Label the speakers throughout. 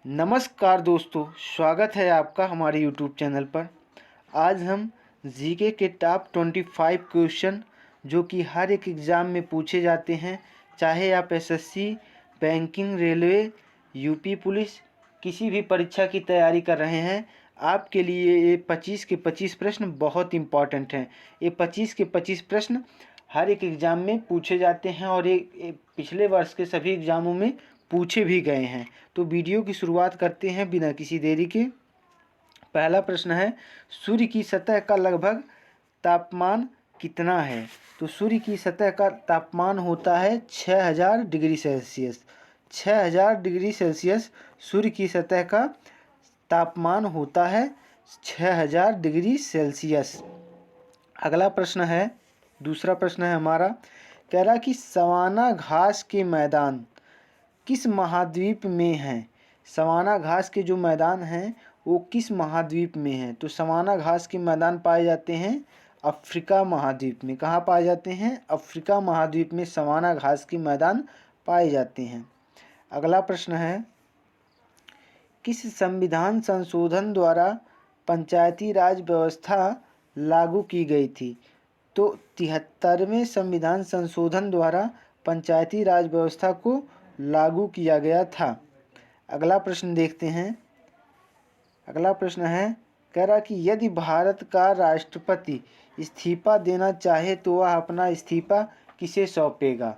Speaker 1: नमस्कार दोस्तों, स्वागत है आपका हमारे यूट्यूब चैनल पर। आज हम जीके के टॉप 25 क्वेश्चन जो कि हर एक एग्ज़ाम में पूछे जाते हैं, चाहे आप SSC, banking, railway, UP police किसी भी परीक्षा की तैयारी कर रहे हैं, आपके लिए ये 25 के 25 प्रश्न बहुत इम्पॉर्टेंट हैं। ये 25 के 25 प्रश्न हर एक एग्ज़ाम में पूछे जाते हैं और ये पिछले वर्ष के सभी एग्ज़ामों में पूछे भी गए हैं। तो वीडियो की शुरुआत करते हैं बिना किसी देरी के। पहला प्रश्न है, सूर्य की सतह का लगभग तापमान कितना है? तो सूर्य की सतह का तापमान होता है 6000 डिग्री सेल्सियस। 6000 डिग्री सेल्सियस सूर्य की सतह का तापमान होता है 6000 डिग्री सेल्सियस। अगला प्रश्न है, दूसरा प्रश्न है हमारा, कह रहा कि सवाना घास के मैदान किस महाद्वीप में हैं? सवाना घास के जो मैदान हैं वो किस महाद्वीप में हैं? तो सवाना घास के मैदान पाए जाते हैं अफ्रीका महाद्वीप में। कहाँ पाए जाते हैं? अफ्रीका महाद्वीप में सवाना घास के मैदान पाए जाते हैं। अगला प्रश्न है, किस संविधान संशोधन द्वारा पंचायती राज व्यवस्था लागू की गई थी? तो 73वें संविधान संशोधन द्वारा पंचायती राज व्यवस्था को लागू किया गया था। अगला प्रश्न देखते हैं। अगला प्रश्न है, कह रहा कि यदि भारत का राष्ट्रपति इस्तीफा देना चाहे तो वह अपना इस्तीफा किसे सौंपेगा?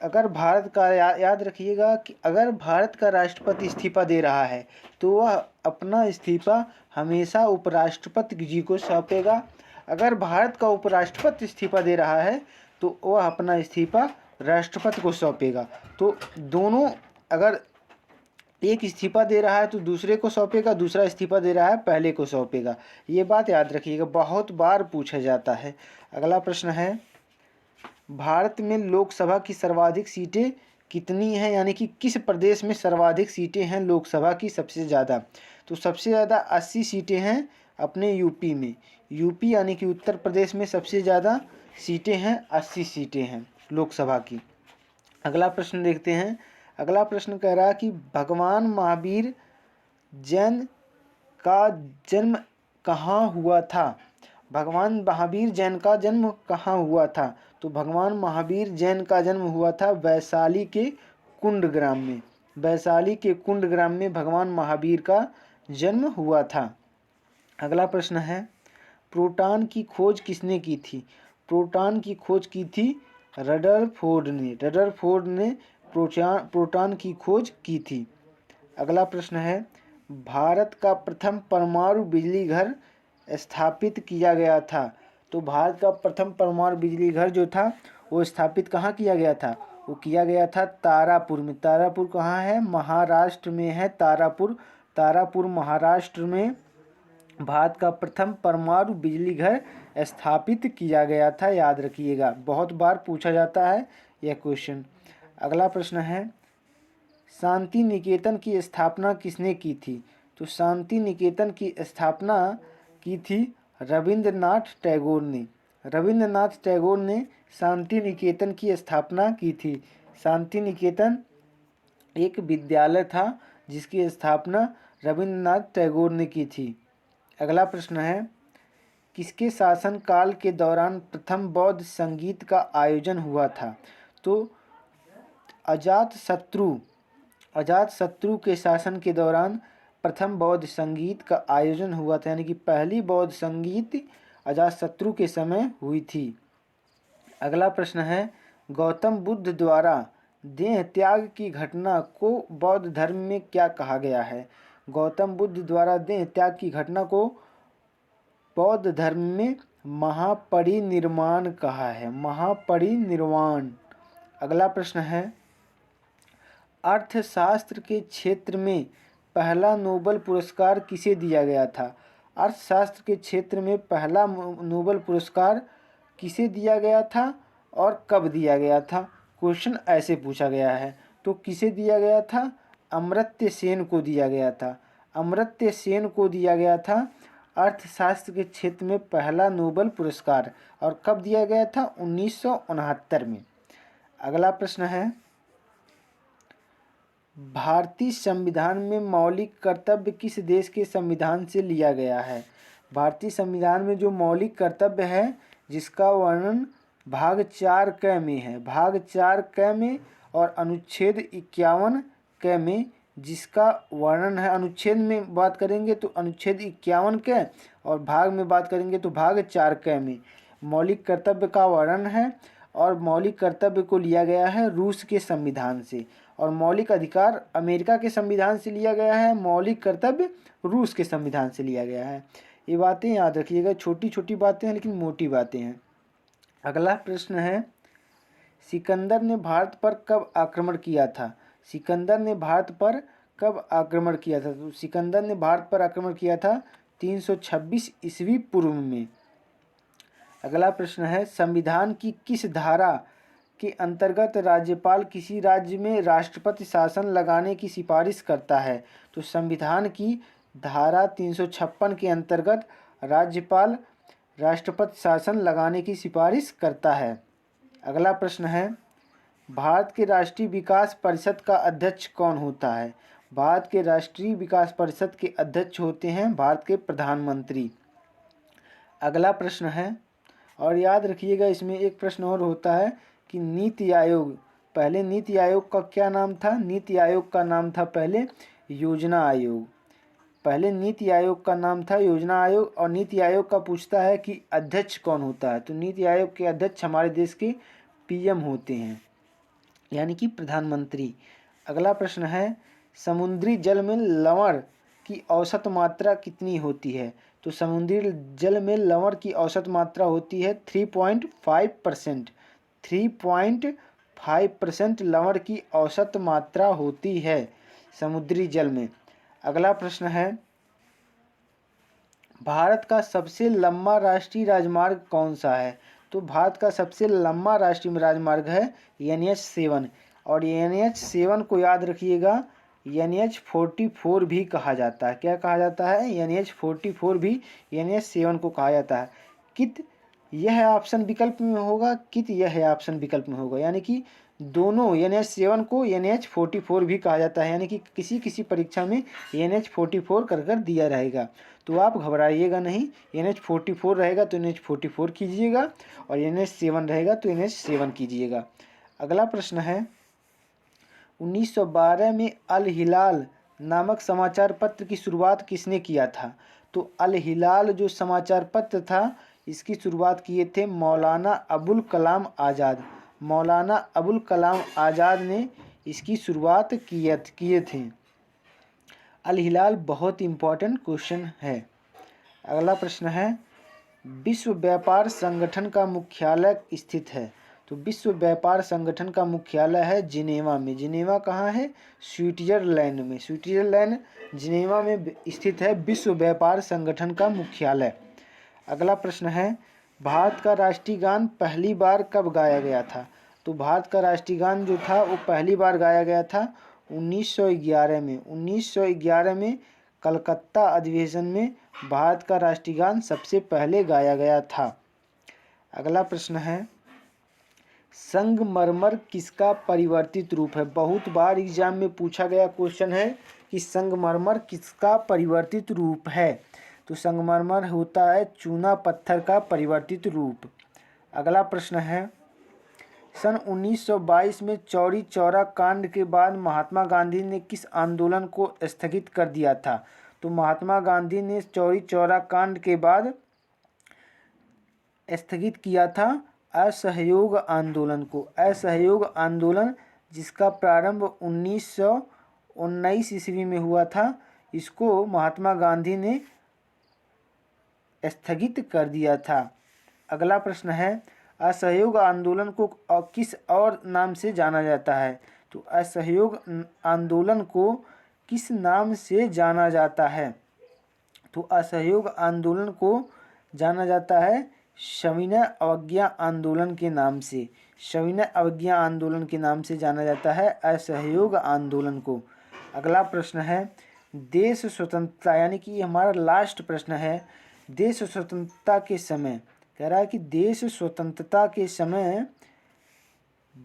Speaker 1: अगर भारत का याद रखिएगा कि अगर भारत का राष्ट्रपति इस्तीफा दे रहा है तो वह अपना इस्तीफा हमेशा उपराष्ट्रपति जी को सौंपेगा। अगर भारत का उपराष्ट्रपति इस्तीफा दे रहा है तो वह अपना इस्तीफा राष्ट्रपति को सौंपेगा। तो दोनों, अगर एक इस्तीफा दे रहा है तो दूसरे को सौंपेगा, दूसरा इस्तीफा दे रहा है पहले को सौंपेगा। ये बात याद रखिएगा, बहुत बार पूछा जाता है। अगला प्रश्न है, भारत में लोकसभा की सर्वाधिक सीटें कितनी हैं? यानी कि किस प्रदेश में सर्वाधिक सीटें हैं लोकसभा की सबसे ज़्यादा? तो सबसे ज़्यादा 80 सीटें हैं अपने यूपी में। यूपी यानी कि उत्तर प्रदेश में सबसे ज़्यादा सीटें हैं, 80 सीटें हैं लोकसभा की। अगला प्रश्न देखते हैं। अगला प्रश्न कह रहा है कि भगवान महावीर जैन का जन्म कहाँ हुआ था? भगवान महावीर जैन का जन्म कहाँ हुआ था? तो भगवान महावीर जैन का जन्म हुआ था वैशाली के कुंड ग्राम में। वैशाली के कुंड ग्राम में भगवान महावीर का जन्म हुआ था। अगला प्रश्न है, प्रोटॉन की खोज किसने की थी? प्रोटॉन की खोज की थी रदरफोर्ड ने। रदरफोर्ड ने प्रोटॉन की खोज की थी। अगला प्रश्न है, भारत का प्रथम परमाणु बिजली घर स्थापित किया गया था। तो भारत का प्रथम परमाणु बिजली घर जो था वो स्थापित कहाँ किया गया था? वो किया गया था तारापुर में। तारापुर कहाँ है? महाराष्ट्र में है तारापुर। तारापुर महाराष्ट्र में भारत का प्रथम परमाणु बिजली घर स्थापित किया गया था, याद रखिएगा, बहुत बार पूछा जाता है यह क्वेश्चन। अगला प्रश्न है, शांति निकेतन की स्थापना किसने की थी? तो शांति निकेतन की स्थापना की थी रविंद्रनाथ टैगोर ने। रविंद्रनाथ टैगोर ने शांति निकेतन की स्थापना की थी। शांति निकेतन एक विद्यालय था जिसकी स्थापना रविंद्रनाथ टैगोर ने की थी। अगला प्रश्न है, किसके शासनकाल के दौरान प्रथम बौद्ध संगीत का आयोजन हुआ था? तो अजातशत्रु के शासन के दौरान प्रथम बौद्ध संगीत का आयोजन हुआ था, यानी कि पहली बौद्ध संगीत अजातशत्रु के समय हुई थी। अगला प्रश्न है, गौतम बुद्ध द्वारा देह त्याग की घटना को बौद्ध धर्म में क्या कहा गया है? गौतम बुद्ध द्वारा देह त्याग की घटना को बौद्ध धर्म में महापरिनिर्वाण कहा है। महापरिनिर्वाण। अगला प्रश्न है, अर्थशास्त्र के क्षेत्र में पहला नोबेल पुरस्कार किसे दिया गया था? अर्थशास्त्र के क्षेत्र में पहला नोबेल पुरस्कार किसे दिया गया था और कब दिया गया था? क्वेश्चन ऐसे पूछा गया है। तो किसे दिया गया था? अमर्त्य सेन को दिया गया था। अमर्त्य सेन को दिया गया था अर्थशास्त्र के क्षेत्र में पहला नोबेल पुरस्कार। और कब दिया गया था? 1969 में। अगला प्रश्न है, भारतीय संविधान में मौलिक कर्तव्य किस देश के संविधान से लिया गया है? भारतीय संविधान में जो मौलिक कर्तव्य है जिसका वर्णन भाग 4 क में है, भाग 4 क में, और अनुच्छेद 51 क में जिसका वर्णन है। अनुच्छेद में बात करेंगे तो अनुच्छेद 51 क, और भाग में बात करेंगे तो भाग 4 क में मौलिक कर्तव्य का वर्णन है। और मौलिक कर्तव्य को लिया गया है रूस के संविधान से, और मौलिक अधिकार अमेरिका के संविधान से लिया गया है, मौलिक कर्तव्य रूस के संविधान से लिया गया है। ये बातें याद रखिएगा, छोटी छोटी बातें हैं लेकिन मोटी बातें हैं। अगला प्रश्न है, सिकंदर ने भारत पर कब आक्रमण किया था? सिकंदर ने भारत पर कब आक्रमण किया था? तो सिकंदर ने भारत पर आक्रमण किया था 326 ईस्वी पूर्व में। अगला प्रश्न है, संविधान की किस धारा के अंतर्गत राज्यपाल किसी राज्य में राष्ट्रपति शासन लगाने की सिफारिश करता है? तो संविधान की धारा 356 के अंतर्गत राज्यपाल राष्ट्रपति शासन लगाने की सिफारिश करता है। अगला प्रश्न है, भारत के राष्ट्रीय विकास परिषद का अध्यक्ष कौन होता है? भारत के राष्ट्रीय विकास परिषद के अध्यक्ष होते हैं भारत के प्रधानमंत्री। अगला प्रश्न है, और याद रखिएगा इसमें एक प्रश्न और होता है कि नीति आयोग, पहले नीति आयोग का क्या नाम था? नीति आयोग का नाम था पहले योजना आयोग। पहले नीति आयोग का नाम था योजना आयोग, और नीति आयोग का पूछता है कि अध्यक्ष कौन होता है? तो नीति आयोग के अध्यक्ष हमारे देश के पीएम होते हैं, यानी कि प्रधानमंत्री। अगला प्रश्न है, समुद्री जल में लवण की औसत मात्रा कितनी होती है? तो समुद्री जल में लवण की औसत मात्रा होती है 3.5%। 3.5% लवण की औसत मात्रा होती है समुद्री जल में। अगला प्रश्न है, भारत का सबसे लंबा राष्ट्रीय राजमार्ग कौन सा है? तो भारत का सबसे लंबा राष्ट्रीय राजमार्ग है NH7, और NH7 को याद रखिएगा NH44 भी कहा जाता है। क्या कहा जाता है? NH44 भी NH7 को कहा जाता है। कित यह ऑप्शन विकल्प में होगा, कित यह ऑप्शन विकल्प में होगा, यानी कि दोनों NH7 को NH44 भी कहा जाता है, यानी कि किसी किसी परीक्षा में NH44 कर दिया रहेगा। तो आप घबराइएगा नहीं, NH44 रहेगा तो NH44 कीजिएगा, और NH7 रहेगा तो NH7 कीजिएगा। अगला प्रश्न है, 1912 में अल हिलाल नामक समाचार पत्र की शुरुआत किसने किया था? तो अल हिलाल जो समाचार पत्र था इसकी शुरुआत किए थे मौलाना अबुल कलाम आज़ाद। मौलाना अबुल कलाम आज़ाद ने इसकी शुरुआत किए थे। अल हिलाल बहुत इम्पोर्टेंट क्वेश्चन है। अगला प्रश्न है, विश्व व्यापार संगठन का मुख्यालय स्थित है? तो विश्व व्यापार संगठन का मुख्यालय है जिनेवा में। जिनेवा कहाँ है? स्विट्जरलैंड में। स्विट्जरलैंड जिनेवा में स्थित है विश्व व्यापार संगठन का मुख्यालय। अगला प्रश्न है, भारत का राष्ट्रीय गान पहली बार कब गाया गया था? तो भारत का राष्ट्रीय गान जो था वो पहली बार गाया गया था 1911 में। 1911 में कलकत्ता अधिवेशन में भारत का राष्ट्रीय गान सबसे पहले गाया गया था। अगला प्रश्न है, संगमरमर किसका परिवर्तित रूप है? बहुत बार एग्जाम में पूछा गया क्वेश्चन है कि संगमरमर किसका परिवर्तित रूप है? तो संगमरमर होता है चूना पत्थर का परिवर्तित रूप। अगला प्रश्न है, सन 1922 में चौरी चौरा कांड के बाद महात्मा गांधी ने किस आंदोलन को स्थगित कर दिया था? तो महात्मा गांधी ने चौरी चौरा कांड के बाद स्थगित किया था असहयोग आंदोलन को। असहयोग आंदोलन जिसका प्रारंभ 1919 ईस्वी में हुआ था, इसको महात्मा गांधी ने स्थगित कर दिया था। अगला प्रश्न है, असहयोग आंदोलन को किस और नाम से जाना जाता है? तो असहयोग आंदोलन को किस नाम से जाना जाता है? तो असहयोग आंदोलन को जाना जाता है सविनय अवज्ञा आंदोलन के नाम से। सविनय अवज्ञा आंदोलन के नाम से जाना जाता है असहयोग आंदोलन को। अगला प्रश्न है, देश स्वतंत्रता, यानी कि हमारा लास्ट प्रश्न है, देश स्वतंत्रता के समय, कह रहा है कि देश स्वतंत्रता के समय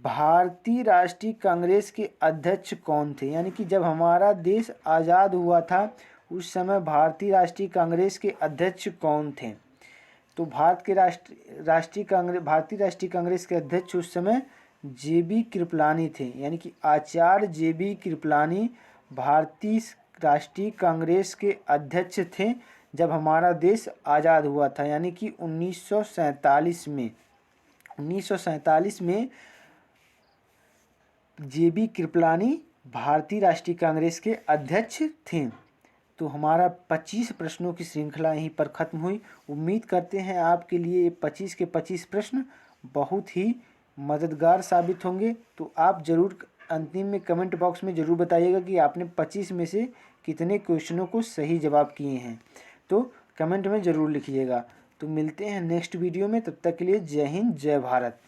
Speaker 1: भारतीय राष्ट्रीय कांग्रेस के अध्यक्ष कौन थे? यानी कि जब हमारा देश आज़ाद हुआ था उस समय भारतीय राष्ट्रीय कांग्रेस के अध्यक्ष कौन थे? तो भारतीय राष्ट्रीय कांग्रेस के अध्यक्ष उस समय जेबी कृपलानी थे। यानी कि आचार्य जेबी कृपलानी भारतीय राष्ट्रीय कांग्रेस के अध्यक्ष थे जब हमारा देश आज़ाद हुआ था, यानी कि 1947 में। 1947 में जेबी कृपलानी भारतीय राष्ट्रीय कांग्रेस के अध्यक्ष थे। तो हमारा 25 प्रश्नों की श्रृंखला यहीं पर ख़त्म हुई। उम्मीद करते हैं आपके लिए ये 25 के 25 प्रश्न बहुत ही मददगार साबित होंगे। तो आप ज़रूर अंतिम में कमेंट बॉक्स में ज़रूर बताइएगा कि आपने 25 में से कितने क्वेश्चनों को सही जवाब किए हैं। तो कमेंट में ज़रूर लिखिएगा। तो मिलते हैं नेक्स्ट वीडियो में, तब तक के लिए जय हिंद जय भारत।